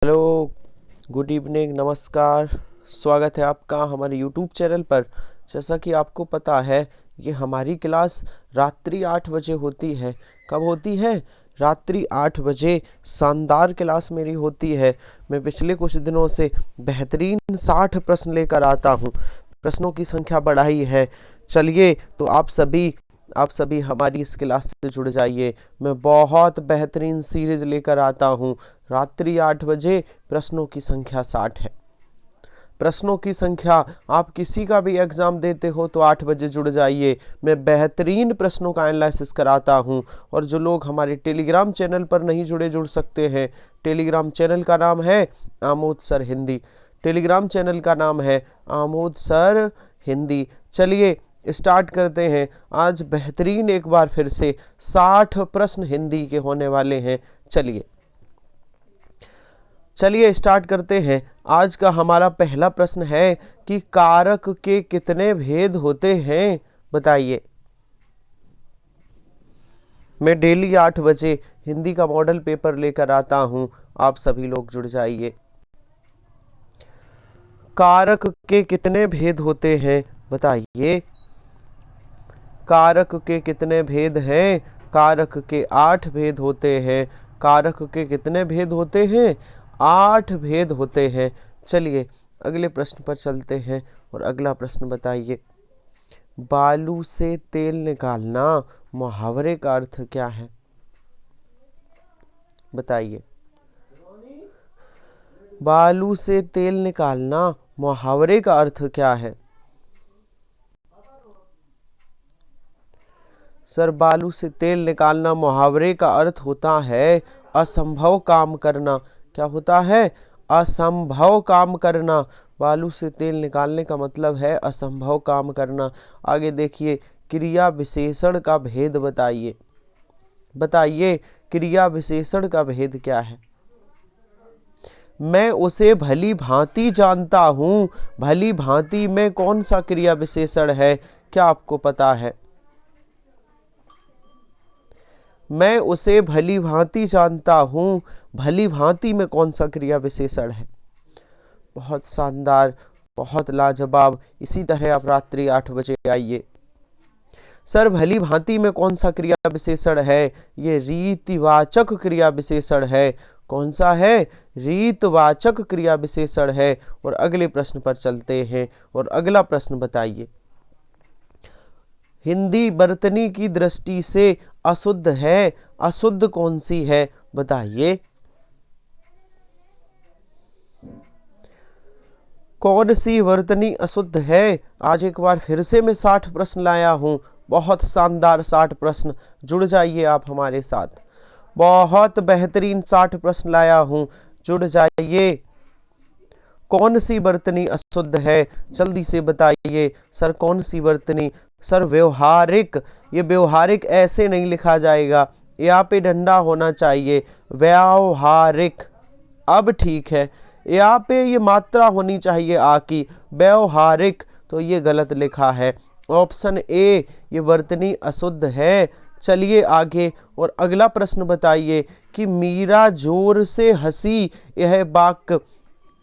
Hello, good evening, नमस्कार। स्वागत है आपका हमारे यूट्यूब चैनल पर। जैसा कि आपको पता है, ये हमारी क्लास रात्रि 8 बजे होती है। कब होती है? रात्रि 8 बजे शानदार क्लास मेरी होती है। मैं पिछले कुछ दिनों से बेहतरीन 60 प्रश्न लेकर आता हूँ। प्रश्नों की संख्या बढ़ाई है। चलिए, तो आप सभी हमारी इस क्लास से जुड़ जाइए। मैं बहुत बेहतरीन सीरीज लेकर आता हूँ। रात्रि 8 बजे प्रश्नों की संख्या 60 है। प्रश्नों की संख्या, आप किसी का भी एग्जाम देते हो तो 8 बजे जुड़ जाइए। मैं बेहतरीन प्रश्नों का एनालिसिस कराता हूं। और जो लोग हमारे टेलीग्राम चैनल पर नहीं जुड़ सकते हैं, टेलीग्राम चैनल का नाम है Amod sir Hindi. Telegram channel का नाम है आमोद सर हिंदी। चलिए स्टार्ट करते हैं। आज बेहतरीन एक बार फिर से 60 प्रश्न हिंदी के होने वाले हैं। चलिए स्टार्ट करते हैं। आज का हमारा पहला प्रश्न है कि कारक के कितने भेद होते हैं, बताइए। मैं डेली 8 बजे हिंदी का मॉडल पेपर लेकर आता हूं। आप सभी लोग जुड़ जाइए। कारक के कितने भेद होते हैं, बताइए। कारक के कितने भेद हैं? कारक के 8 भेद होते हैं। कारक के कितने भेद होते हैं? 8 भेद होते हैं। चलिए अगले प्रश्न पर चलते हैं और अगला प्रश्न बताइए। बालू से तेल निकालना मुहावरे का अर्थ क्या है, बताइए। बालू से तेल निकालना मुहावरे का अर्थ क्या है? सर, बालू से तेल निकालना मुहावरे का अर्थ होता है असंभव काम करना। क्या होता है? असंभव काम करना। बालू से तेल निकालने का मतलब है असंभव काम करना। आगे देखिए, क्रिया विशेषण का भेद बताइए। बताइए क्रिया विशेषण का भेद क्या है? मैं उसे भली भांति जानता हूं। भली भांति में कौन सा क्रिया विशेषण है, क्या आपको पता है? मैं उसे भली भांति जानता हूं। भली भांति में कौन सा क्रिया विशेषण है? बहुत शानदार, बहुत लाजवाब। इसी तरह आप रात्रि 8 बजे आइए। सर, भली भांति में कौन सा क्रिया विशेषण है? ये रीतिवाचक क्रिया विशेषण है। कौन सा है? रीतवाचक क्रिया विशेषण है। और अगले प्रश्न पर चलते हैं और अगला प्रश्न बताइए। हिंदी वर्तनी की दृष्टि से अशुद्ध है। अशुद्ध कौन सी है, बताइए। कौन सी वर्तनी अशुद्ध है? आज एक बार फिर से मैं 60 प्रश्न लाया हूं। बहुत शानदार 60 प्रश्न। जुड़ जाइए आप हमारे साथ। बहुत बेहतरीन 60 प्रश्न लाया हूं। जुड़ जाइए। कौन सी वर्तनी अशुद्ध है, जल्दी से बताइए। सर, कौन सी वर्तनी? सर, व्यवहारिक। ये व्यवहारिक ऐसे नहीं लिखा जाएगा, यहाँ पे डंडा होना चाहिए। व्यवहारिक। अब ठीक है, यहाँ पे ये मात्रा होनी चाहिए आ की। व्यवहारिक, तो ये गलत लिखा है। ऑप्शन ए, ये वर्तनी अशुद्ध है। चलिए आगे और अगला प्रश्न बताइए कि मीरा जोर से हंसी, यह वाक्य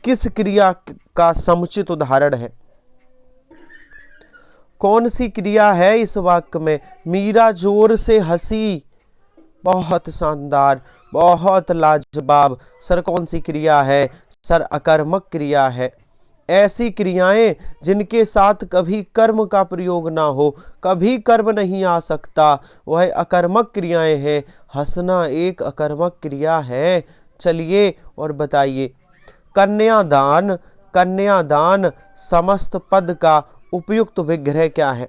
किस क्रिया का समुचित उदाहरण है? कौन सी क्रिया है इस वाक्य में? मीरा जोर से हंसी। बहुत शानदार, बहुत लाजवाब। सर, कौन सी क्रिया है? सर, अकर्मक क्रिया है। ऐसी क्रियाएं जिनके साथ कभी कर्म का प्रयोग ना हो, कभी कर्म नहीं आ सकता, वह अकर्मक क्रियाएं हैं। हंसना एक अकर्मक क्रिया है। चलिए और बताइए। कन्यादान। कन्यादान समस्त पद का उपयुक्त विग्रह क्या है?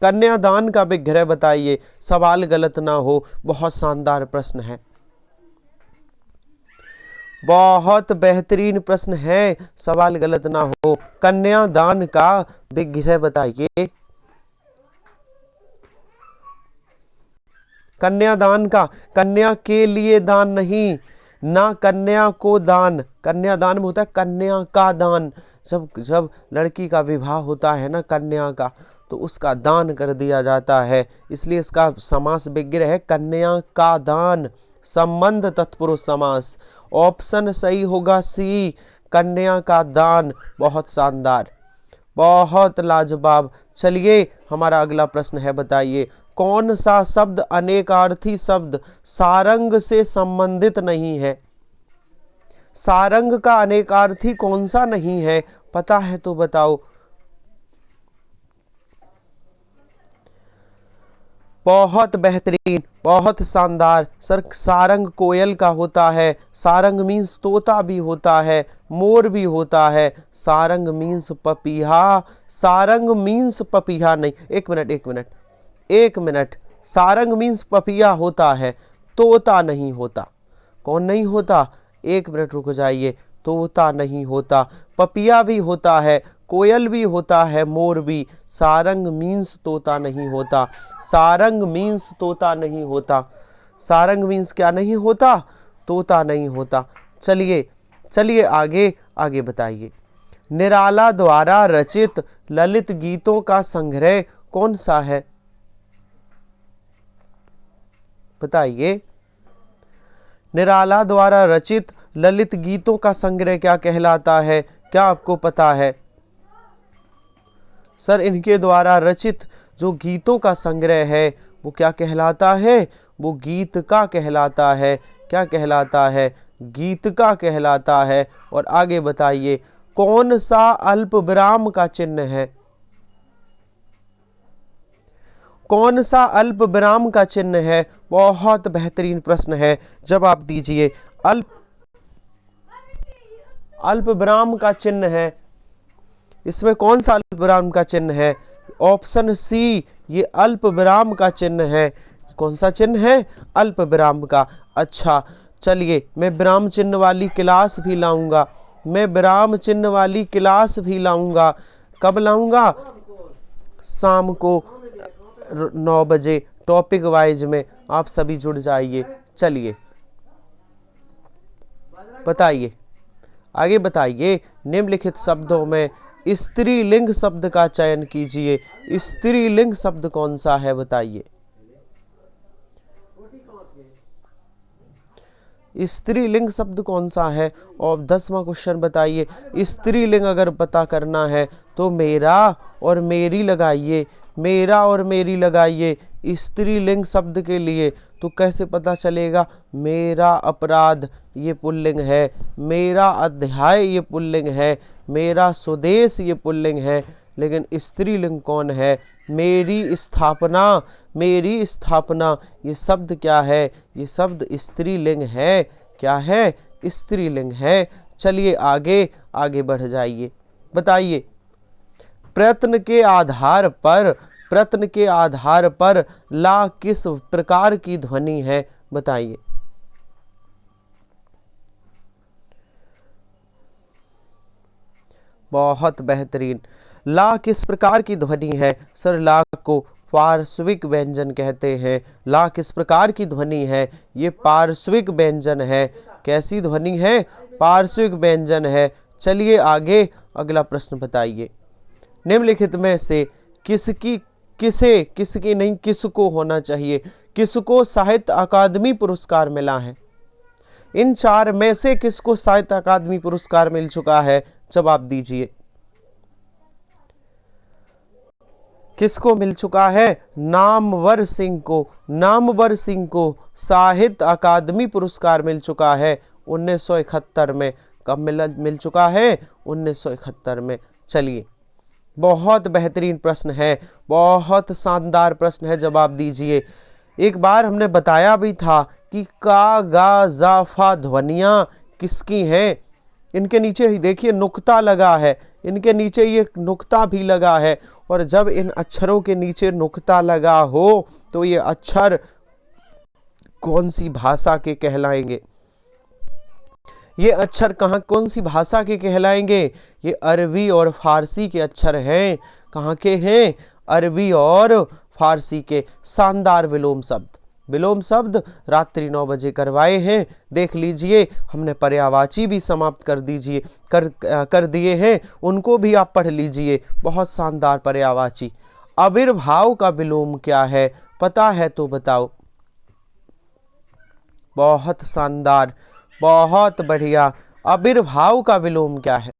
कन्यादान का विग्रह बताइए, सवाल गलत ना हो। बहुत शानदार प्रश्न है, बहुत बेहतरीन प्रश्न है, सवाल गलत ना हो। कन्यादान का विग्रह बताइए। कन्यादान का, कन्या के लिए दान नहीं, ना कन्या को दान। कन्यादान में होता है कन्या का दान। जब जब लड़की का विवाह होता है ना, कन्या का, तो उसका दान कर दिया जाता है। इसलिए इसका समास विग्रह है कन्या का दान। संबंध तत्पुरुष समास। ऑप्शन सही होगा सी, कन्या का दान। बहुत शानदार, बहुत लाजवाब। चलिए हमारा अगला प्रश्न है, बताइए कौन सा शब्द अनेकार्थी शब्द सारंग से संबंधित नहीं है? सारंग का अनेकार्थी कौन सा नहीं है? पता है तो बताओ। बहुत बेहतरीन, बहुत शानदार सर। सारंग कोयल का होता है, सारंग मीन्स तोता भी होता है, मोर भी होता है। सारंग मीन्स पपीहा, सारंग मीन्स पपीहा नहीं, एक मिनट एक मिनट एक मिनट, सारंग मीन्स पपीहा होता है, तोता नहीं होता। कौन नहीं होता? एक मिनट रुक जाइए, तोता नहीं होता, पपिया भी होता है, कोयल भी होता है, मोर भी। सारंग मीन्स तोता नहीं होता, सारंग मीन्स तोता नहीं होता, सारंग मीन्स क्या नहीं होता? तोता नहीं होता। चलिए चलिए आगे आगे बताइए। निराला द्वारा रचित ललित गीतों का संग्रह कौन सा है? बताइए। निराला द्वारा रचित ललित गीतों का संग्रह क्या कहलाता है? क्या आपको पता है? सर इनके द्वारा रचित जो गीतों का संग्रह है वो क्या कहलाता है? वो गीत का कहलाता है। क्या कहलाता है? गीत का कहलाता है। और आगे बताइए, कौन सा अल्प विराम का चिन्ह है? कौन सा अल्प विराम का चिन्ह है? बहुत बेहतरीन प्रश्न है, जवाब दीजिए। अल्प विराम का चिन्ह है, इसमें कौन सा अल्प विराम का चिन्ह है? ऑप्शन सी, ये अल्प विराम का चिन्ह है। कौन सा चिन्ह है? अल्प विराम का। अच्छा चलिए, मैं विराम चिन्ह वाली क्लास भी लाऊंगा, मैं विराम चिन्ह वाली क्लास भी लाऊंगा। कब लाऊंगा? शाम को 9 बजे टॉपिक वाइज में, आप सभी जुड़ जाइए। चलिए बताइए, आगे बताइए। निम्नलिखित शब्दों में स्त्रीलिंग शब्द का चयन कीजिए। स्त्रीलिंग शब्द कौन सा है? बताइए। स्त्रीलिंग शब्द कौन सा है? और 10वां क्वेश्चन बताइए। स्त्रीलिंग अगर पता करना है तो मेरा और मेरी लगाइए, मेरा और मेरी लगाइए स्त्रीलिंग शब्द के लिए। तो कैसे पता चलेगा? मेरा अपराध ये पुल्लिंग है, मेरा अध्याय ये पुल्लिंग है, मेरा स्वदेश ये पुल्लिंग है। लेकिन स्त्रीलिंग कौन है? मेरी स्थापना, मेरी स्थापना ये शब्द क्या है? ये शब्द स्त्रीलिंग है। क्या है? स्त्रीलिंग है। चलिए आगे आगे बढ़ जाइए। बताइए, प्रश्न के आधार पर, प्रश्न के आधार पर ला किस प्रकार की ध्वनि है? बताइए। बहुत बेहतरीन। ला किस प्रकार की ध्वनि है? सर ला को पार्श्विक व्यंजन कहते हैं। ला किस प्रकार की ध्वनि है? ये पार्श्विक व्यंजन है। कैसी ध्वनि है? पार्श्विक व्यंजन है। चलिए आगे अगला प्रश्न बताइए। निम्नलिखित में से किसकी, किसे, किसकी नहीं किसको होना चाहिए, किसको साहित्य अकादमी पुरस्कार मिला है? इन 4 में से किसको साहित्य अकादमी पुरस्कार मिल चुका है? जवाब दीजिए। किसको मिल चुका है? नामवर सिंह को, नामवर सिंह को साहित्य अकादमी पुरस्कार मिल चुका है 1971 में। कब मिल चुका है? 1971 में। चलिए, बहुत बेहतरीन प्रश्न है, बहुत शानदार प्रश्न है, जवाब दीजिए। एक बार हमने बताया भी था कि का गा जा फा ध्वनियां किसकी हैं? इनके नीचे ही देखिए नुक्ता लगा है, इनके नीचे ये नुक्ता भी लगा है। और जब इन अक्षरों के नीचे नुक्ता लगा हो तो ये अक्षर कौन सी भाषा के कहलाएंगे? ये अक्षर कहाँ, कौन सी भाषा के कहलाएंगे? ये अरबी और फारसी के अक्षर हैं। कहाँ के हैं? अरबी और फारसी के। शानदार विलोम शब्द, विलोम शब्द रात्रि 9 बजे करवाए हैं, देख लीजिए। हमने पर्यायवाची भी समाप्त कर दीजिए, कर दिए हैं, उनको भी आप पढ़ लीजिए। बहुत शानदार पर्यायवाची। आविर्भाव का विलोम क्या है? पता है तो बताओ। बहुत शानदार, बहुत बढ़िया। आविर्भाव का विलोम क्या है?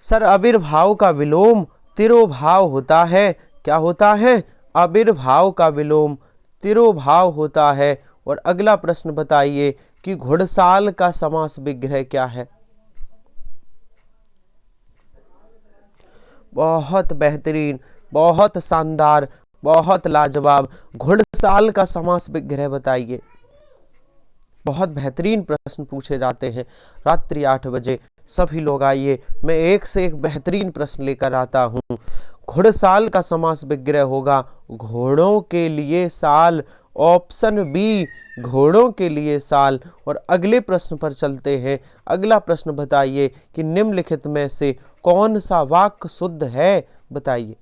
सर आविर्भाव का विलोम तिरोभाव होता है। क्या होता है? आविर्भाव का विलोम तिरोभाव होता है। और अगला प्रश्न बताइए कि घुड़साल का समास विग्रह क्या है? बहुत बेहतरीन, बहुत शानदार, बहुत लाजवाब। घुड़साल का समास विग्रह बताइए। बहुत बेहतरीन प्रश्न पूछे जाते हैं रात्रि 8 बजे। सभी लोग आइए, मैं एक से एक बेहतरीन प्रश्न लेकर आता हूँ। घुड़साल का समास विग्रह होगा घोड़ों के लिए साल। ऑप्शन बी, घोड़ों के लिए साल। और अगले प्रश्न पर चलते हैं। अगला प्रश्न बताइए कि निम्नलिखित में से कौन सा वाक्य शुद्ध है? बताइए।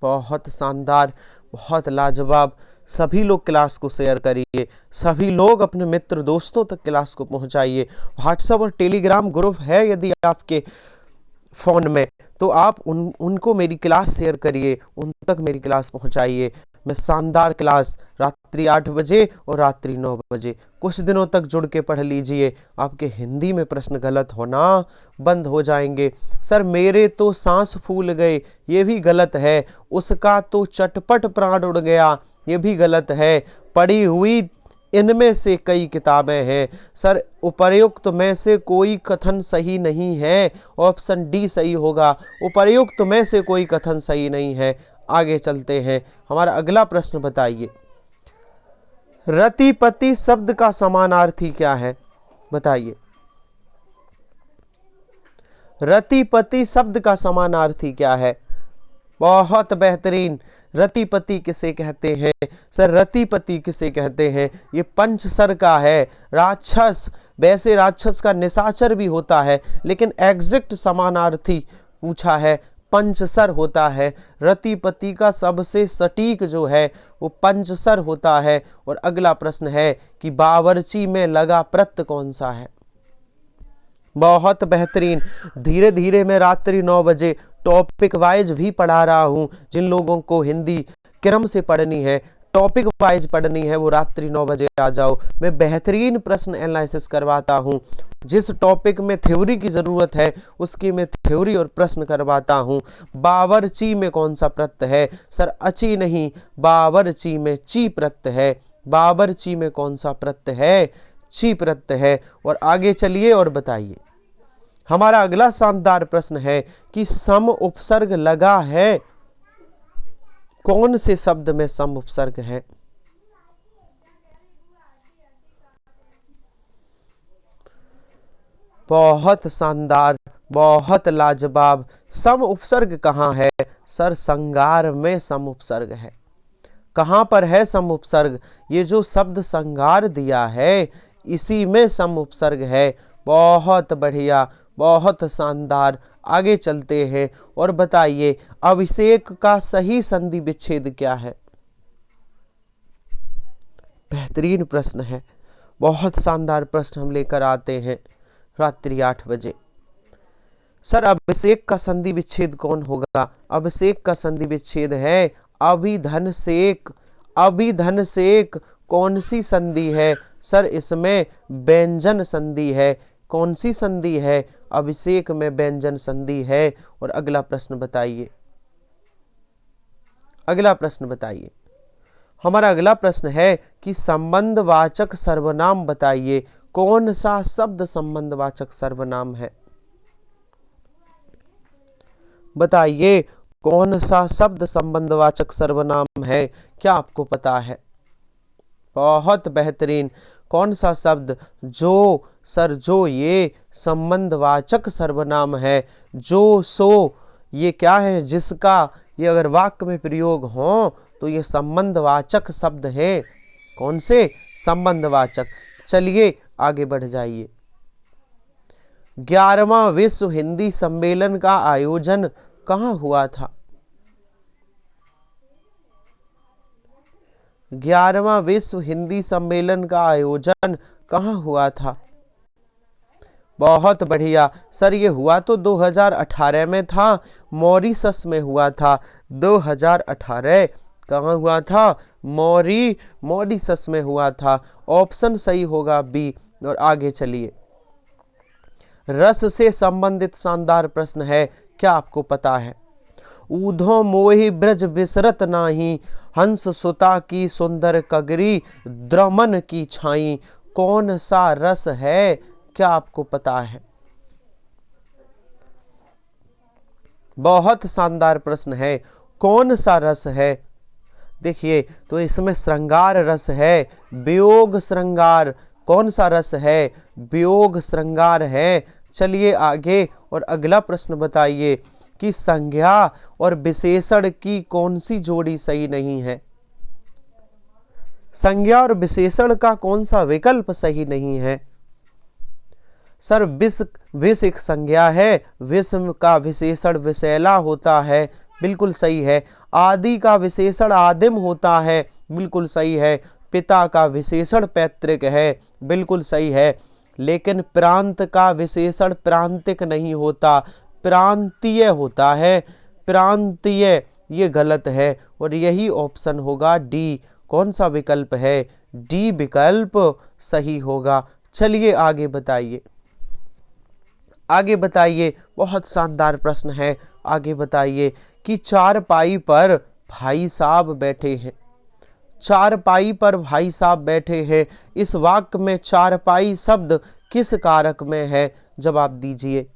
बहुत शानदार, बहुत लाजवाब। सभी लोग क्लास को शेयर करिए, सभी लोग अपने मित्र दोस्तों तक क्लास को पहुंचाइए। व्हाट्सएप और टेलीग्राम ग्रुप है यदि आपके फ़ोन में, तो आप उनको मेरी क्लास शेयर करिए, उन तक मेरी क्लास पहुंचाइए। मैं शानदार क्लास रात्रि 8 बजे और रात्रि 9 बजे कुछ दिनों तक जुड़ के पढ़ लीजिए। आपके हिंदी में प्रश्न गलत होना बंद हो जाएंगे। सर मेरे तो सांस फूल गए, ये भी गलत है। उसका तो चटपट प्राण उड़ गया, ये भी गलत है। पढ़ी हुई इनमें से कई किताबें हैं। सर उपर्युक्त में से कोई कथन सही नहीं है। ऑप्शन डी सही होगा। उपर्युक्त में से कोई कथन सही नहीं है। आगे चलते हैं। हमारा अगला प्रश्न बताइए। रतिपति शब्द का समानार्थी क्या है? बताइए। रतिपति शब्द का समानार्थी क्या है? बहुत बेहतरीन। रतिपति किसे कहते हैं? सर रतिपति किसे कहते हैं? ये पंचसर का है। राक्षस, वैसे राक्षस का निशाचर भी होता है, लेकिन एग्जैक्ट समानार्थी पूछा है, पंचसर होता है। रतिपति का सबसे सटीक जो है वो पंचसर होता है। और अगला प्रश्न है कि बावर्ची में लगा प्रत्यय कौन सा है? बहुत बेहतरीन। धीरे धीरे मैं रात्रि 9 बजे टॉपिक वाइज भी पढ़ा रहा हूं। जिन लोगों को हिंदी क्रम से पढ़नी है, टॉपिक वाइज पढ़नी है, वो रात्रि 9 बजे आ जाओ। मैं बेहतरीन प्रश्न एनालिसिस करवाता हूं। जिस टॉपिक में थ्योरी की जरूरत है उसकी मैं थ्योरी और प्रश्न करवाता हूं। बावर्ची में कौन सा प्रत्यय है? सर अची नहीं, बावर्ची में ची प्रत्यय है। बावर्ची में कौन सा प्रत्यय है? ची प्रत्यय है। और आगे चलिए और बताइए। हमारा अगला शानदार प्रश्न है कि सम उपसर्ग लगा है, कौन से शब्द में सम उपसर्ग है? बहुत शानदार, बहुत लाजवाब। सम उपसर्ग कहाँ है? सर संगार में सम उपसर्ग है। कहाँ पर है सम उपसर्ग? ये जो शब्द संगार दिया है इसी में सम उपसर्ग है। बहुत बढ़िया, बहुत शानदार। आगे चलते हैं और बताइए अभिषेक का सही संधि विच्छेद क्या है? बेहतरीन प्रश्न है, बहुत शानदार प्रश्न हम लेकर आते हैं रात्रि 8 बजे। सर अभिषेक का संधि विच्छेद कौन होगा? अभिषेक का संधि विच्छेद है अभिधन सेक। अभिधन सेक कौन सी संधि है? सर इसमें व्यंजन संधि है। कौन सी संधि है? अभिषेक में व्यंजन संधि है। और अगला प्रश्न बताइए। अगला प्रश्न बताइए। हमारा अगला प्रश्न है कि संबंधवाचक सर्वनाम बताइए। कौन सा शब्द संबंधवाचक सर्वनाम है? बताइए कौन सा शब्द संबंधवाचक सर्वनाम है? क्या आपको पता है? बहुत बेहतरीन। कौन सा शब्द? जो। सर जो ये संबंधवाचक सर्वनाम है। जो, सो, ये क्या है? जिसका। ये अगर वाक्य में प्रयोग हो तो ये संबंधवाचक शब्द है। कौन से? संबंधवाचक। चलिए आगे बढ़ जाइए। 11वां विश्व हिंदी सम्मेलन का आयोजन कहाँ हुआ था? 11वां विश्व हिंदी सम्मेलन का आयोजन कहाँ हुआ था? बहुत बढ़िया। सर ये हुआ तो 2018 में था, मॉरिशस में हुआ था। 2018 कहाँ हुआ था? मॉरिशस में हुआ था। ऑप्शन सही होगा बी। और आगे चलिए, रस से संबंधित शानदार प्रश्न है, क्या आपको पता है? ऊधो मोहि ब्रज बिसरत नाही, हंस सुता की सुंदर कगरी, द्रमन की छाई, कौन सा रस है? क्या आपको पता है? बहुत शानदार प्रश्न है, कौन सा रस है? देखिए, तो इसमें श्रृंगार रस है, वियोग श्रृंगार। कौन सा रस है? वियोग श्रृंगार है। चलिए आगे, और अगला प्रश्न बताइए कि संज्ञा और विशेषण की कौन सी जोड़ी सही नहीं है? संज्ञा और विशेषण का कौन सा विकल्प सही नहीं है? सर, विष एक संज्ञा है, विष का विशेषण विषैला होता है, बिल्कुल सही है। आदि का विशेषण आदिम होता है, बिल्कुल सही है। पिता का विशेषण पैतृक है, बिल्कुल सही है। लेकिन प्रांत का विशेषण प्रांतिक नहीं होता, प्रांतीय होता है, प्रांतीय। ये गलत है, और यही ऑप्शन होगा डी। कौन सा विकल्प है? डी विकल्प सही होगा। चलिए आगे बताइए, आगे बताइए, बहुत शानदार प्रश्न है। आगे बताइए कि चारपाई पर भाई साहब बैठे हैं। चारपाई पर भाई साहब बैठे हैं, इस वाक्य में चारपाई शब्द किस कारक में है? जवाब दीजिए।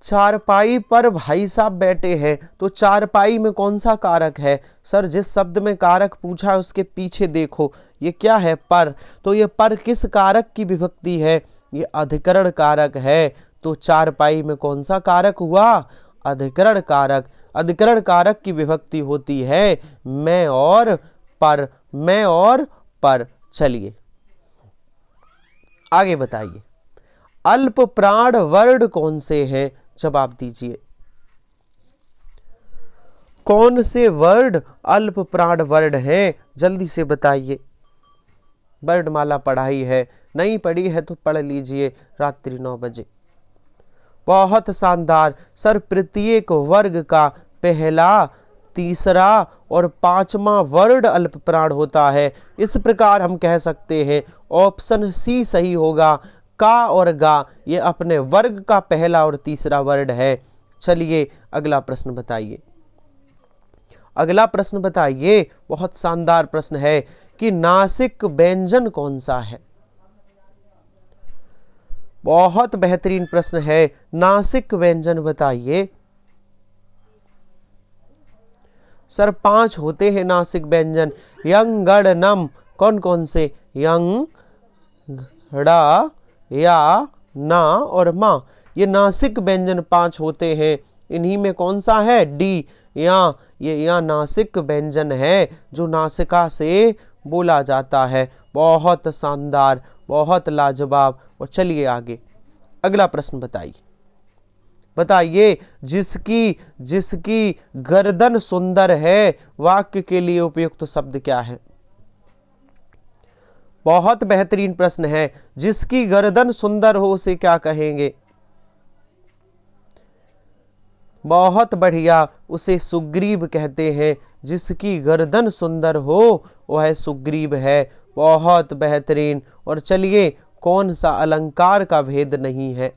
चारपाई पर भाई साहब बैठे हैं, तो चारपाई में कौन सा कारक है? सर, जिस शब्द में कारक पूछा है उसके पीछे देखो, ये क्या है? पर। तो ये पर किस कारक की विभक्ति है? ये अधिकरण कारक है। तो चारपाई में कौन सा कारक हुआ? अधिकरण कारक। अधिकरण कारक की विभक्ति होती है मैं और पर, मैं और पर। चलिए आगे बताइए, अल्प प्राण वर्ण कौन से हैं? जवाब दीजिए। कौन से वर्ण अल्प प्राण वर्ण हैं? जल्दी से बताइए। वर्णमाला पढ़ाई है, नहीं पढ़ी है तो पढ़ लीजिए रात्रि 9 बजे। बहुत शानदार। सर, प्रत्येक वर्ग का पहला, तीसरा और पांचवा वर्ण अल्प प्राण होता है। इस प्रकार हम कह सकते हैं ऑप्शन सी सही होगा। का और गा ये अपने वर्ग का पहला और तीसरा वर्ण है। चलिए अगला प्रश्न बताइए, अगला प्रश्न बताइए। बहुत शानदार प्रश्न है कि नासिक व्यंजन कौन सा है? बहुत बेहतरीन प्रश्न है, नासिक व्यंजन बताइए। सर, 5 होते हैं नासिक व्यंजन। यंग, गड़, नम। कौन कौन से? यंग, ड़ा, या, ना और मा। ये नासिक व्यंजन 5 होते हैं। इन्हीं में कौन सा है? डी, या। ये या नासिक व्यंजन है जो नासिका से बोला जाता है। बहुत शानदार, बहुत लाजवाब। और चलिए आगे, अगला प्रश्न बताइए। बताइए, जिसकी गर्दन सुंदर है, वाक्य के लिए उपयुक्त शब्द क्या है? बहुत बेहतरीन प्रश्न है। जिसकी गर्दन सुंदर हो उसे क्या कहेंगे? बहुत बढ़िया, उसे सुग्रीव कहते हैं। जिसकी गर्दन सुंदर हो वह सुग्रीव है। बहुत बेहतरीन। और चलिए, कौन सा अलंकार का भेद नहीं है?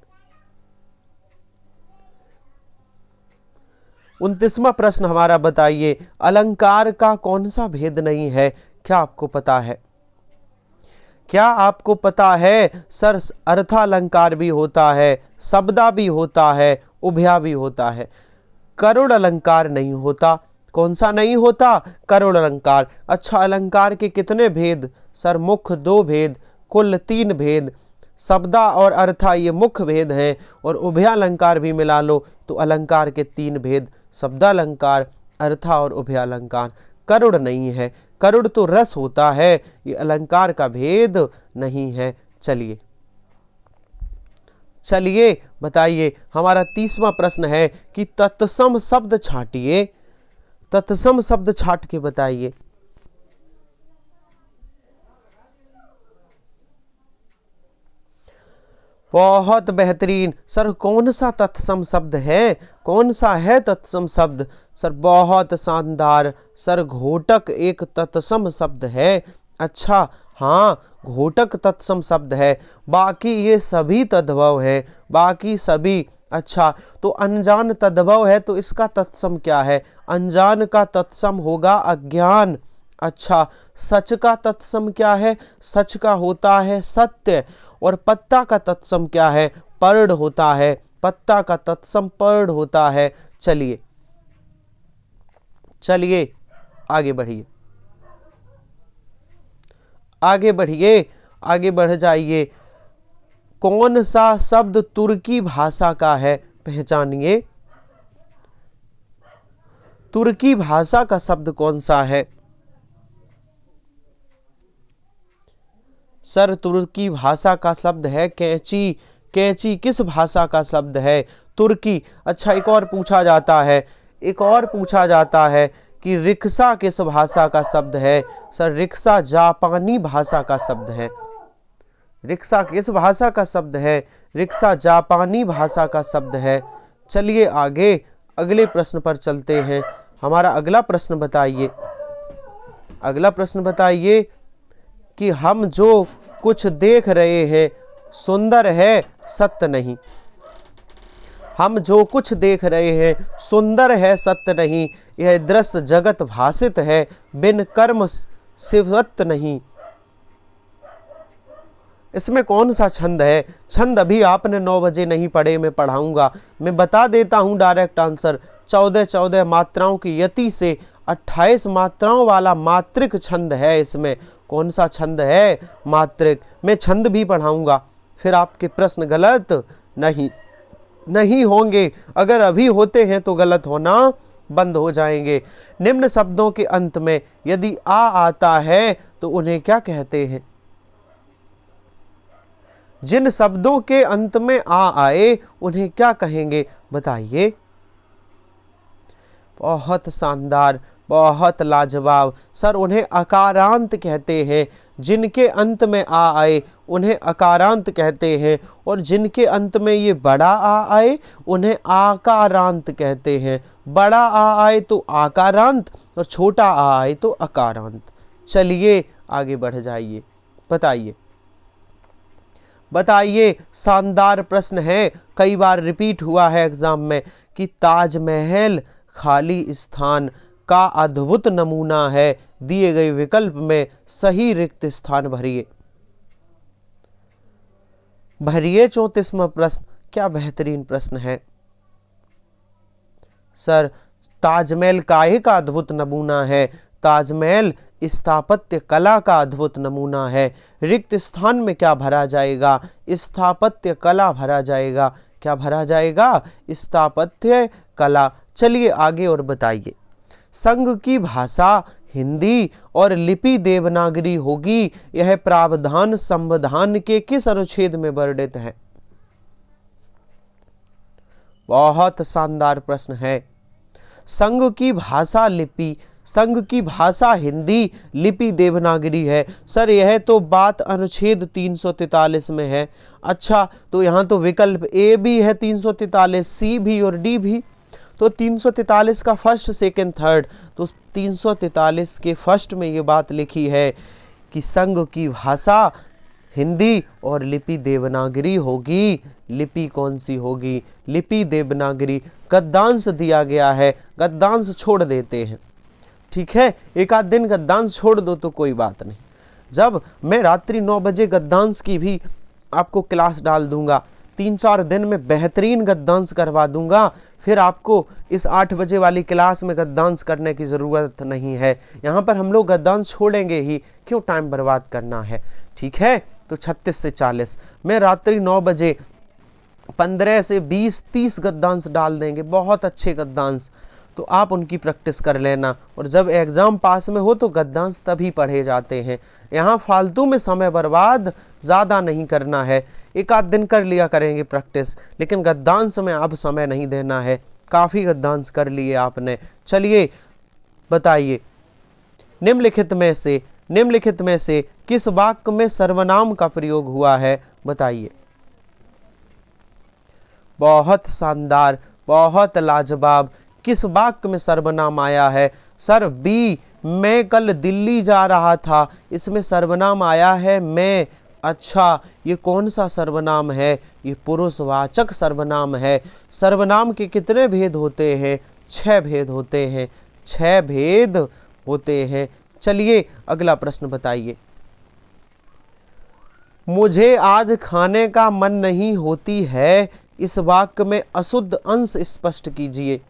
29वां प्रश्न हमारा बताइए, अलंकार का कौन सा भेद नहीं है? क्या आपको पता है? क्या आपको पता है? सर, अर्थालंकार भी होता है, शब्दा भी होता है, उभया भी होता है, करुण अलंकार नहीं होता। कौन सा नहीं होता? करुण अलंकार। अच्छा, अलंकार के कितने भेद? सर, मुख्य 2 भेद, कुल 3 भेद। शब्दा और अर्था ये मुख्य भेद हैं, और उभयालंकार भी मिला लो तो अलंकार के 3 भेद, शब्दालंकार, अर्था और उभयालंकार। करुण नहीं है, करुण तो रस होता है, ये अलंकार का भेद नहीं है। चलिए चलिए बताइए, हमारा 30वां प्रश्न है कि तत्सम शब्द छांटिए। तत्सम शब्द छांट के बताइए। बहुत बेहतरीन। सर कौन सा तत्सम शब्द है, कौन सा है तत्सम शब्द? सर बहुत शानदार। सर घोटक एक तत्सम शब्द है। अच्छा हाँ, घोटक तत्सम शब्द है, बाकी ये सभी तद्भव है, बाकी सभी। अच्छा तो अनजान तद्भव है, तो इसका तत्सम क्या है? अनजान का तत्सम होगा अज्ञान। अच्छा सच का तत्सम क्या है? सच का होता है सत्य। और पत्ता का तत्सम क्या है? पर्ण होता है, पत्ता का तत्सम पर्ण होता है। चलिए चलिए आगे बढ़िए, आगे बढ़िए, आगे बढ़ जाइए। कौन सा शब्द तुर्की भाषा का है? पहचानिए, तुर्की भाषा का शब्द कौन सा है? सर तुर्की भाषा का शब्द है कैंची। कैंची किस भाषा का शब्द है? तुर्की। अच्छा एक और पूछा जाता है, एक और पूछा जाता है कि रिक्शा किस भाषा का शब्द है? सर रिक्शा जापानी भाषा का शब्द है। रिक्शा किस भाषा का शब्द है? रिक्शा जापानी भाषा का शब्द है। चलिए आगे अगले प्रश्न पर चलते हैं। हमारा अगला प्रश्न बताइए, अगला प्रश्न बताइए कि हम जो कुछ देख रहे हैं सुंदर है सत्य नहीं। हम जो कुछ देख रहे हैं सुंदर है सत्य नहीं, यह दृश्य जगत भासित है बिन कर्म शिवत्त नहीं। इसमें कौन सा छंद है? छंद अभी आपने 9 बजे नहीं पढ़े, मैं पढ़ाऊंगा। मैं बता देता हूं डायरेक्ट आंसर। 14 मात्राओं की यति से 28 मात्राओं वाला मात्रिक छंद है। इसमें कौन सा छंद है? मात्रिक। मैं छंद भी पढ़ाऊंगा, फिर आपके प्रश्न गलत नहीं होंगे। अगर अभी होते हैं तो गलत होना बंद हो जाएंगे। निम्न शब्दों के अंत में यदि आ आता है तो उन्हें क्या कहते हैं? जिन शब्दों के अंत में आ आए उन्हें क्या कहेंगे? बताइए। बहुत शानदार, बहुत लाजवाब। सर उन्हें अकारांत कहते हैं। जिनके अंत में आ आए उन्हें अकारांत कहते हैं, और जिनके अंत में ये बड़ा आ आए उन्हें आकारांत कहते हैं। बड़ा आ आए तो आकारांत और छोटा आ आए तो अकारांत। चलिए आगे बढ़ जाइए, बताइए बताइए। शानदार प्रश्न है, कई बार रिपीट हुआ है एग्जाम में कि ताजमहल खाली स्थान का अद्भुत नमूना है। दिए गए विकल्प में सही रिक्त स्थान भरिए। भरिए 34वां प्रश्न। क्या बेहतरीन प्रश्न है सर। ताजमहल काहे का अद्भुत नमूना है? ताजमहल स्थापत्य कला का अद्भुत नमूना है। रिक्त स्थान में क्या भरा जाएगा? स्थापत्य कला भरा जाएगा। क्या भरा जाएगा? स्थापत्य कला। चलिए आगे और बताइए। संघ की भाषा हिंदी और लिपि देवनागरी होगी, यह प्रावधान संविधान के किस अनुच्छेद में वर्णित है? बहुत शानदार प्रश्न है। संघ की भाषा लिपि, संघ की भाषा हिंदी, लिपि देवनागरी है। सर यह तो बात अनुच्छेद 343 में है। अच्छा तो यहाँ तो विकल्प ए भी है 343, सी भी और डी भी। तो 343 का फर्स्ट सेकंड थर्ड, तो 343 के फर्स्ट में ये बात लिखी है कि संघ की भाषा हिंदी और लिपि देवनागरी होगी। लिपि कौन सी होगी? लिपि देवनागरी। गद्यांश दिया गया है, गद्यांश छोड़ देते हैं, ठीक है। एक आध दिन गद्यांश छोड़ दो तो कोई बात नहीं। जब मैं रात्रि 9 बजे गद्यांश की भी आपको क्लास डाल दूंगा, 3-4 दिन में बेहतरीन गद्यांश करवा दूंगा, फिर आपको इस 8 बजे वाली क्लास में गद्यांश करने की ज़रूरत नहीं है। यहाँ पर हम लोग गद्यांश छोड़ेंगे ही, क्यों टाइम बर्बाद करना है, ठीक है। तो 36 से 40 मैं रात्रि 9 बजे 15 से 20-30 गद्यांश डाल देंगे, बहुत अच्छे गद्यांश। तो आप उनकी प्रैक्टिस कर लेना, और जब एग्ज़ाम पास में हो तो गद्यांश तभी पढ़े जाते हैं। यहाँ फालतू में समय बर्बाद ज़्यादा नहीं करना है। एक आध दिन कर लिया करेंगे प्रैक्टिस, लेकिन गद्यांश में अब समय नहीं देना है। काफ़ी गद्यांश कर लिए आपने। चलिए बताइए। निम्नलिखित में से किस वाक्य में सर्वनाम का प्रयोग हुआ है? बताइए। बहुत शानदार, बहुत लाजवाब। किस वाक्य में सर्वनाम आया है? सर बी, मैं कल दिल्ली जा रहा था, इसमें सर्वनाम आया है मैं। अच्छा, ये कौन सा सर्वनाम है? ये पुरुषवाचक सर्वनाम है। सर्वनाम के कितने भेद होते हैं? 6 भेद होते हैं, 6 भेद होते हैं। चलिए अगला प्रश्न बताइए। मुझे आज खाने का मन नहीं होती है, इस वाक्य में अशुद्ध अंश स्पष्ट कीजिए।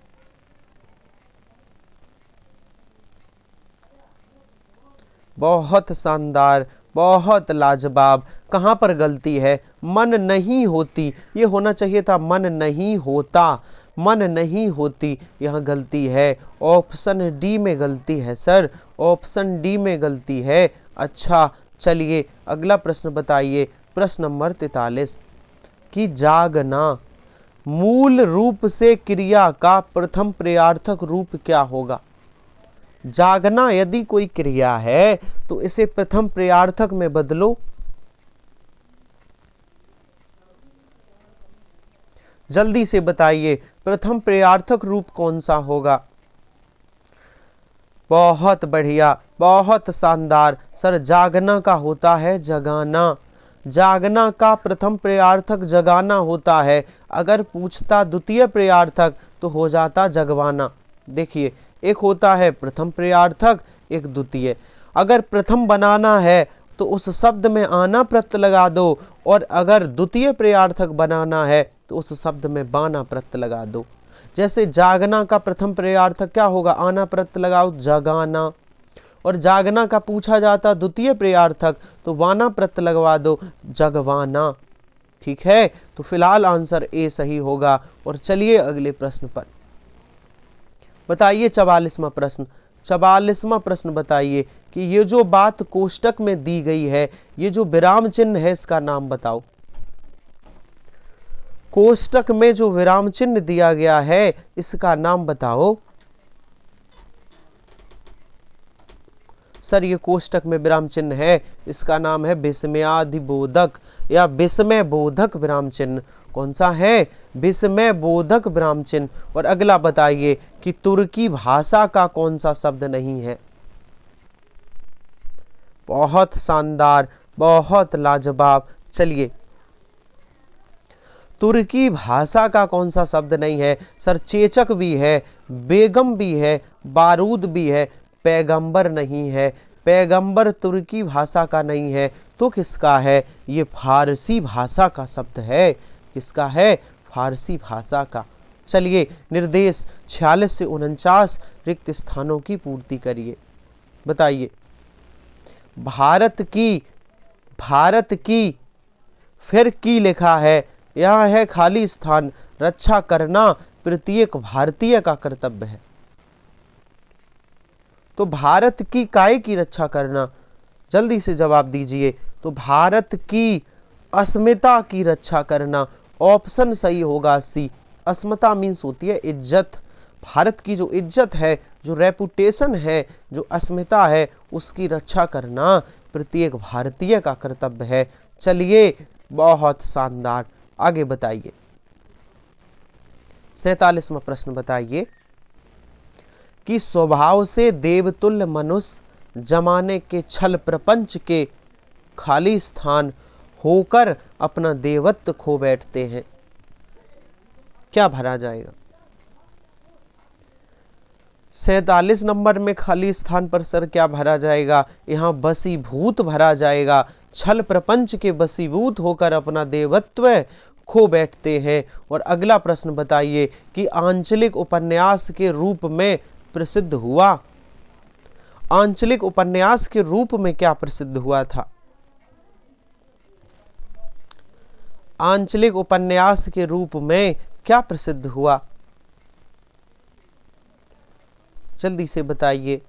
बहुत शानदार, बहुत लाजवाब। कहाँ पर गलती है? मन नहीं होती, ये होना चाहिए था मन नहीं होता, मन नहीं होती, यहाँ गलती है। ऑप्शन डी में गलती है सर, ऑप्शन डी में गलती है। अच्छा चलिए अगला प्रश्न बताइए, प्रश्न नंबर 43 कि जागना मूल रूप से क्रिया का प्रथम प्रयार्थक रूप क्या होगा? जागना यदि कोई क्रिया है तो इसे प्रथम प्रयार्थक में बदलो। जल्दी से बताइए प्रथम प्रयार्थक रूप कौन सा होगा? बहुत बढ़िया, बहुत शानदार। सर जागना का होता है जगाना, जागना का प्रथम प्रयार्थक जगाना होता है। अगर पूछता द्वितीय प्रयार्थक तो हो जाता जगवाना। देखिए एक होता है प्रथम प्रयार्थक, एक द्वितीय। अगर प्रथम बनाना है तो उस शब्द में आना प्रत्यय लगा दो, और अगर द्वितीय प्रयार्थक बनाना है तो उस शब्द में बाना प्रत्यय लगा दो। जैसे जागना का प्रथम प्रयार्थक क्या होगा? आना प्रत्यय लगाओ जगाना। और जागना का पूछा जाता द्वितीय प्रयार्थक तो वाना प्रत्यय लगवा दो जगवाना। ठीक है, तो फिलहाल आंसर ए सही होगा। और चलिए अगले प्रश्न पर बताइए 44वां प्रश्न। 44वां प्रश्न बताइए कि ये जो बात कोष्टक में दी गई है, ये जो विराम चिन्ह है इसका नाम बताओ। कोष्टक में जो विराम चिन्ह दिया गया है इसका नाम बताओ। सर ये कोष्टक में विराम चिन्ह है, इसका नाम है विस्मयादिबोधक या विस्मय बोधक विराम चिन्ह। कौन सा है? विस्मय बोधक विराम चिन्ह। और अगला बताइए कि तुर्की भाषा का कौन सा शब्द नहीं है? बहुत शानदार, बहुत लाजवाब। चलिए तुर्की भाषा का कौन सा शब्द नहीं है? सर चेचक भी है, बेगम भी है, बारूद भी है, पैगंबर नहीं है। पैगंबर तुर्की भाषा का नहीं है तो किसका है? ये फारसी भाषा का शब्द है। किसका है? फारसी भाषा का। चलिए निर्देश 46 से 49 रिक्त स्थानों की पूर्ति करिए। बताइए भारत की फिर की लिखा है, यह है खाली स्थान। रक्षा करना प्रत्येक भारतीय का कर्तव्य है। तो भारत की काय की रक्षा करना? जल्दी से जवाब दीजिए। तो भारत की अस्मिता की रक्षा करना। ऑप्शन सही होगा सी। अस्मिता मीन्स होती है इज्जत। भारत की जो इज्जत है, जो रेपुटेशन है, जो अस्मिता है, उसकी रक्षा करना प्रत्येक भारतीय का कर्तव्य है। चलिए बहुत शानदार, आगे बताइए 47वां प्रश्न बताइए कि स्वभाव से देवतुल्य मनुष्य जमाने के छल प्रपंच के खाली स्थान होकर अपना देवत्व खो बैठते हैं। क्या भरा जाएगा? 47 नंबर में खाली स्थान पर सर क्या भरा जाएगा? यहाँ बसीभूत भरा जाएगा। छल प्रपंच के बसीभूत होकर अपना देवत्व खो बैठते हैं। और अगला प्रश्न बताइए कि आंचलिक उपन्यास के रूप में प्रसिद्ध हुआ। आंचलिक उपन्यास के रूप में क्या प्रसिद्ध हुआ था? आंचलिक उपन्यास के रूप में क्या प्रसिद्ध हुआ? जल्दी से बताइए।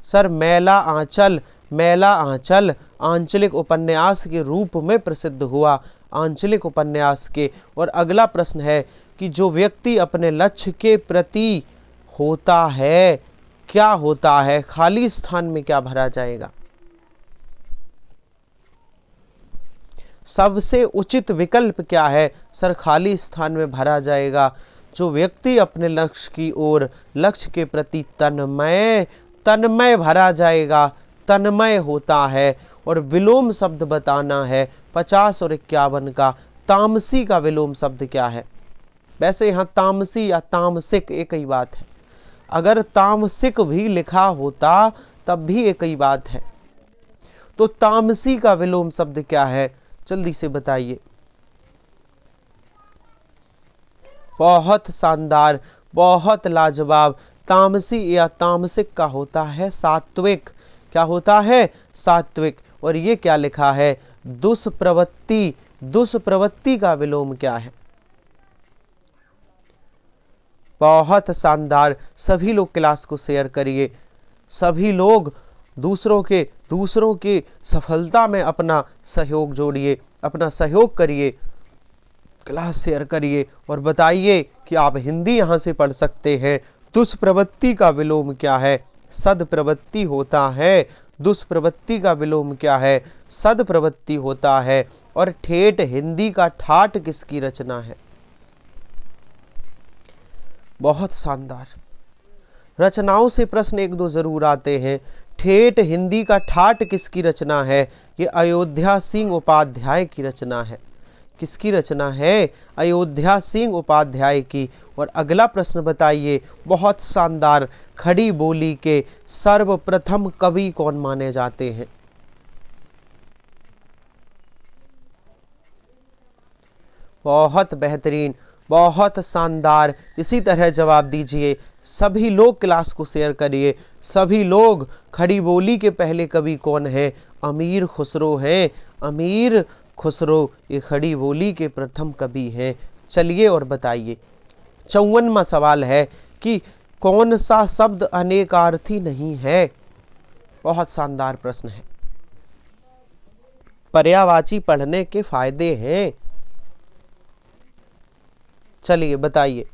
सर मैला आंचल, मैला आंचल आंचलिक उपन्यास के रूप में प्रसिद्ध हुआ, आंचलिक उपन्यास के। और अगला प्रश्न है कि जो व्यक्ति अपने लक्ष्य के प्रति होता है, क्या होता है? खाली स्थान में क्या भरा जाएगा? सबसे उचित विकल्प क्या है? सर खाली स्थान में भरा जाएगा। जो व्यक्ति अपने लक्ष्य की ओर, लक्ष्य के प्रति तन्मय भरा जाएगा, तन्मय होता है। और विलोम शब्द बताना है 50 और 51 का। तामसी का विलोम शब्द क्या है? वैसे यहाँ तामसी या तामसिक एक ही बात है, अगर तामसिक भी लिखा होता तब भी एक ही बात है। तो तामसी का विलोम शब्द क्या है? जल्दी से बताइए। बहुत शानदार, बहुत लाजवाब। तामसी या तामसिक का होता है सात्विक। क्या होता है? सात्विक। और ये क्या लिखा है? दुष्प्रवृत्ति। दुष्प्रवृत्ति का विलोम क्या है? बहुत शानदार। सभी लोग क्लास को शेयर करिए। सभी लोग दूसरों के सफलता में अपना सहयोग जोड़िए, अपना सहयोग करिए, क्लास शेयर करिए और बताइए कि आप हिंदी यहाँ से पढ़ सकते हैं। दुष्प्रवृत्ति का विलोम क्या है? सद्प्रवृत्ति होता है। दुष्प्रवृत्ति का विलोम क्या है? सद्प्रवृत्ति होता है। और ठेठ हिंदी का ठाठ किसकी रचना है? बहुत शानदार। रचनाओं से प्रश्न एक दो जरूर आते हैं। ठेठ हिंदी का ठाठ किसकी रचना है? ये अयोध्या सिंह उपाध्याय की रचना है। किसकी रचना है? अयोध्या सिंह उपाध्याय की। और अगला प्रश्न बताइए, बहुत शानदार। खड़ी बोली के सर्वप्रथम कवि कौन माने जाते हैं? बहुत बेहतरीन, बहुत शानदार। इसी तरह जवाब दीजिए। सभी लोग क्लास को शेयर करिए। सभी लोग, खड़ी बोली के पहले कवि कौन है? अमीर खुसरो हैं। अमीर खुसरो ये खड़ी बोली के प्रथम कवि हैं। चलिए और बताइए। 54वां सवाल है कि कौन सा शब्द अनेकार्थी नहीं है? बहुत शानदार प्रश्न है। पर्यायवाची पढ़ने के फायदे हैं। चलिए बताइए,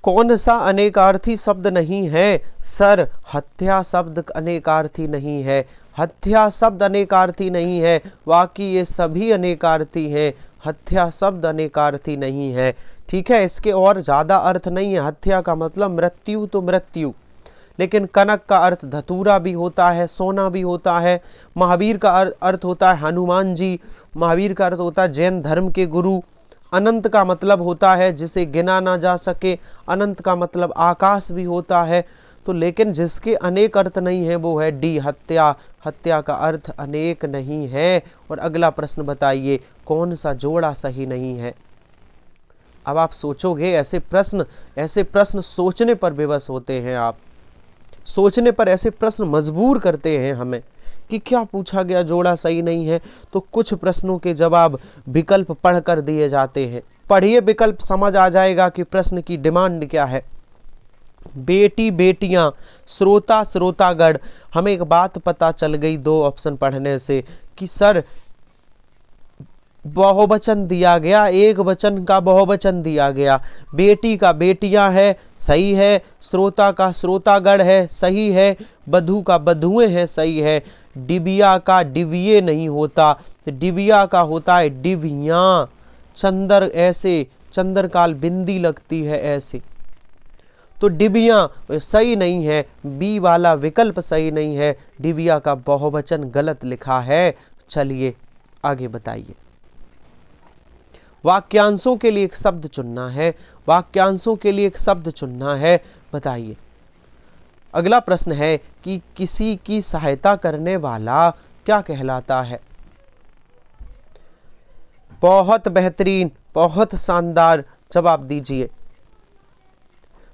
कौन सा अनेकार्थी शब्द नहीं है? सर हत्या शब्द अनेकार्थी नहीं है। हत्या शब्द अनेकार्थी नहीं है। बाकी ये सभी अनेकार्थी हैं। हत्या शब्द अनेकार्थी नहीं है। ठीक है, इसके और ज्यादा अर्थ नहीं है। हत्या का मतलब मृत्यु तो मृत्यु, लेकिन कनक का अर्थ धतूरा भी होता है, सोना भी होता है। महावीर का अर्थ होता है हनुमान जी। महावीर का अर्थ होता है जैन धर्म के गुरु। अनंत का मतलब होता है जिसे गिना ना जा सके। अनंत का मतलब आकाश भी होता है। तो लेकिन जिसके अनेक अर्थ नहीं है वो है डी, हत्या। हत्या का अर्थ अनेक नहीं है। और अगला प्रश्न बताइए, कौन सा जोड़ा सही नहीं है? अब आप सोचोगे, ऐसे प्रश्न सोचने पर विवश होते हैं। आप सोचने पर ऐसे प्रश्न मजबूर करते हैं हमें कि क्या पूछा गया, जोड़ा सही नहीं है। तो कुछ प्रश्नों के जवाब विकल्प पढ़कर दिए जाते हैं। पढ़िए विकल्प, समझ आ जाएगा कि प्रश्न की डिमांड क्या है। बेटी बेटियां, श्रोता श्रोतागण। हमें एक बात पता चल गई 2 ऑप्शन पढ़ने से कि सर बहुवचन दिया गया, एक वचन का बहुवचन दिया गया। बेटी का बेटियां है, सही है। श्रोता का श्रोतागण है, सही है। बधू का बधुएं है, सही है। डिबिया का डिबिये नहीं होता, डिबिया का होता है डिबियां। चंदर ऐसे, चंद्रकाल बिंदी लगती है ऐसे। तो डिबियां सही नहीं है। बी वाला विकल्प सही नहीं है। डिबिया का बहुवचन गलत लिखा है। चलिए आगे बताइए। वाक्यांशों के लिए एक शब्द चुनना है। वाक्यांशों के लिए एक शब्द चुनना है। बताइए। अगला प्रश्न है कि किसी की सहायता करने वाला क्या कहलाता है? बहुत बेहतरीन, बहुत शानदार। जवाब दीजिए।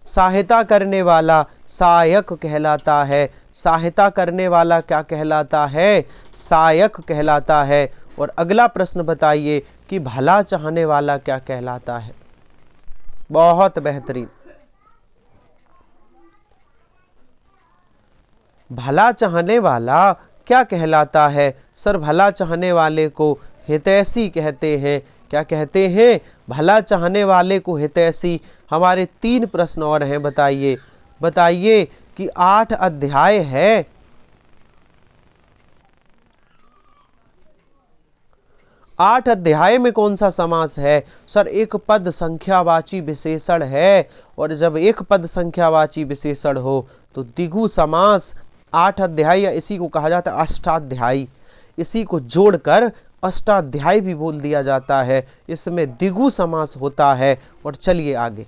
सहायता करने वाला सहायक कहलाता है। सहायता करने वाला क्या कहलाता है? सहायक कहलाता है। और अगला प्रश्न बताइए कि भला चाहने वाला क्या कहलाता है? बहुत बेहतरीन। भला चाहने वाला क्या कहलाता है? सर भला चाहने वाले को हितैषी कहते हैं। क्या कहते हैं? भला चाहने वाले को हितैषी। हमारे 3 प्रश्न और हैं। बताइए, बताइए कि 8 अध्याय है। 8 अध्याय में कौन सा समास है? सर एक पद संख्यावाची विशेषण है, और जब एक पद संख्यावाची विशेषण हो तो द्विगु समास। 8 अध्याय या इसी को कहा जाता है अष्टाध्यायी, इसी को जोड़कर अष्टाध्यायी भी बोल दिया जाता है, इसमें द्विगु समास होता है। और चलिए आगे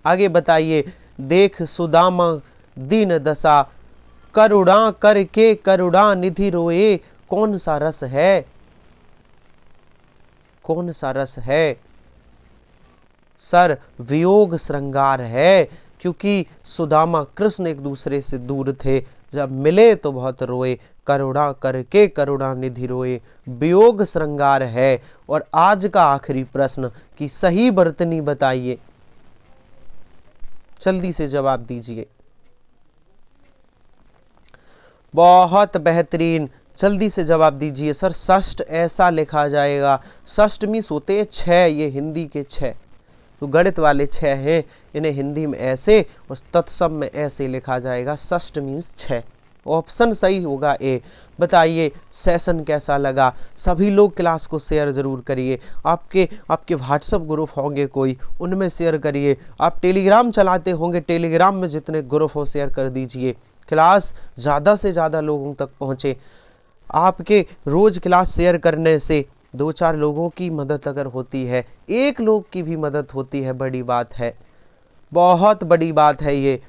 आगे बताइए। देख सुदामा दीन दशा, करुणा करके करुणा निधि रोए, कौन सा रस है? कौन सा रस है? सर वियोग श्रृंगार है, क्योंकि सुदामा कृष्ण एक दूसरे से दूर थे, जब मिले तो बहुत रोए, करुणा करके करुणा निधि रोए, वियोग श्रृंगार है। और आज का आखिरी प्रश्न कि सही वर्तनी बताइए, जल्दी से जवाब दीजिए। बहुत बेहतरीन, जल्दी से जवाब दीजिए। सर षष्ठ ऐसा लिखा जाएगा, षष्ठ मीन्स होते हैं 6, ये हिंदी के 6, तो गणित वाले 6 हैं, इन्हें हिंदी में ऐसे और तत्सम में ऐसे लिखा जाएगा। षष्ठ मीन्स 6, ऑप्शन सही होगा ए। बताइए सेशन कैसा लगा? सभी लोग क्लास को शेयर ज़रूर करिए। आपके व्हाट्सएप ग्रुप होंगे कोई, उनमें शेयर करिए। आप टेलीग्राम चलाते होंगे, टेलीग्राम में जितने ग्रुप हो शेयर कर दीजिए। क्लास ज़्यादा से ज़्यादा लोगों तक पहुँचे। आपके रोज़ क्लास शेयर करने से 2-4 लोगों की मदद अगर होती है, एक लोग की भी मदद होती है, बड़ी बात है, बहुत बड़ी बात है ये।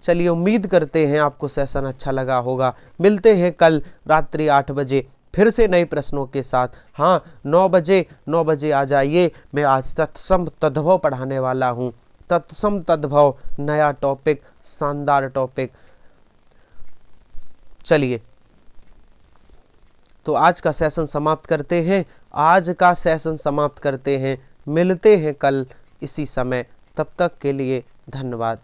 चलिए उम्मीद करते हैं आपको सेशन अच्छा लगा होगा। मिलते हैं कल रात्रि 8 बजे फिर से नए प्रश्नों के साथ। हाँ 9 बजे आ जाइए। मैं आज तत्सम तद्भव पढ़ाने वाला हूँ। तत्सम तद्भव, नया टॉपिक, शानदार टॉपिक। चलिए तो आज का सेशन समाप्त करते हैं। मिलते हैं कल इसी समय, तब तक के लिए धन्यवाद।